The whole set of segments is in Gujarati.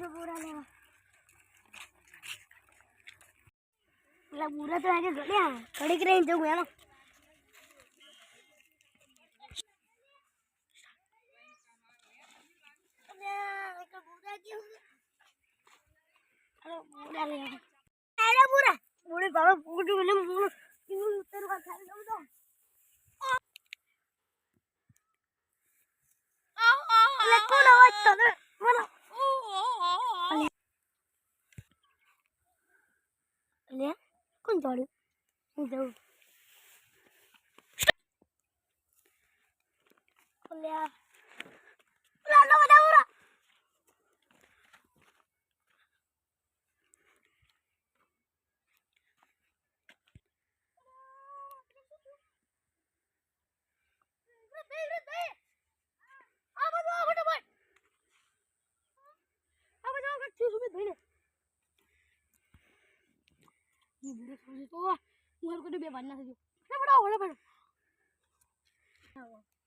पूरा लेवा मतलब पूरा तो आगे गड़े हैं खड़ी के रही जाऊंगा ना पूरा ले अरे पूरा पूरे बाबा पूरे मैंने पूरा उत्तर का खा लो तो ले कौन आवाज तो बोलो ले कौन तोड़ी जाओ ले ला लो बता पूरा ये बुरे समझे तो मुहर को भी बनना है ना बड़ा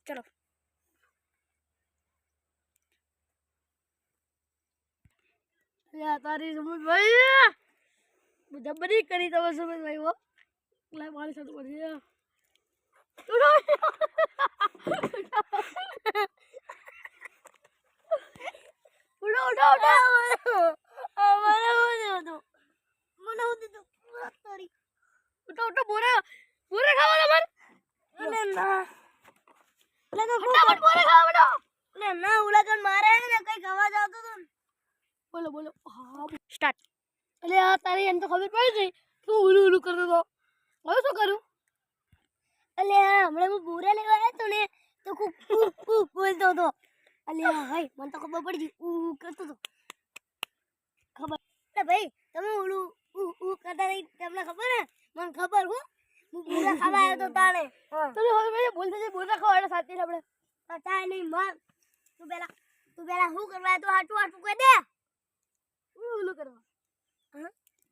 चलो यार तारी समझ भाई मुझे बड़ी करी तो समझ भाई वो लाइव वाले साथ पड़ गया उड़ो उड़ो उड़ो हमारा वो दो मना होती तो तारी उठो उठो बोरे बोरे खाओ ना मत ले ना लगा फटाफट बोरे खाओ बेटा ले ना उलगन मारे है ना कहीं खावा जाओ तो तुम बोलो बोलो हां स्टार्ट अरे यार तारी एन तो खबर पड़ गई तू उलू उलू कर दो और શું કરું અલે હમણે હું બોરે લેવા આવ્યો તો ને તો કુ બોલતો તો અલે ભાઈ મને તો ખબર પડી ગઈ કરતો તો ખબર એ ભાઈ તમે ઉલુ કરતા નહીં તમને ખબર હે મને ખબર હું બોરા ખાવા આવ્યો તો તાણે તને હવે ભાઈ બોલતે છે બોરા ખાવા સાથે આપણે પતા નહીં મર તું પેલા હું કરવા તો હાટુ હાટુ કહી દે ઉલુ કરવા હા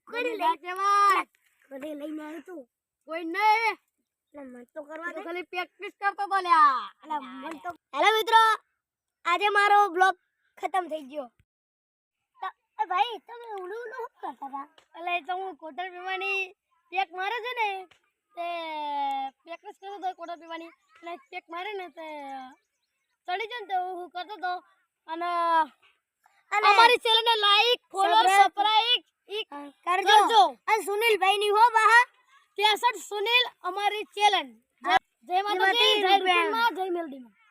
કોને લઈ જવા કોને લઈને આવ્યો તું કોઈ નહીં મન તો કરવા દે ખાલી પ્રેક્ટિસ કરતો તો લ્યા અલા મન તો હેલો મિત્રો આજે મારો બ્લોગ ખતમ થઈ ગયો એ ભાઈ તમે ઉલુ ઉલુ કરતા હતા એટલે તો હું કોટર પીવાની પેક મારે છે ને તે પ્રેક્ટિસ કરતો તો કોટર પીવાની એટલે પેક મારે ને તે ચડી જાય ને તો હું કરતો તો અને અમારી ચેનલ ને લાઈક ફોલો સબસ્ક્રાઇબ કરજો અને સુનિલ ભાઈ ની હો બહા 63 સુનિલ અમારી ચેનલ જય માતાજી જય રૂપમાં જય મેલડીમાં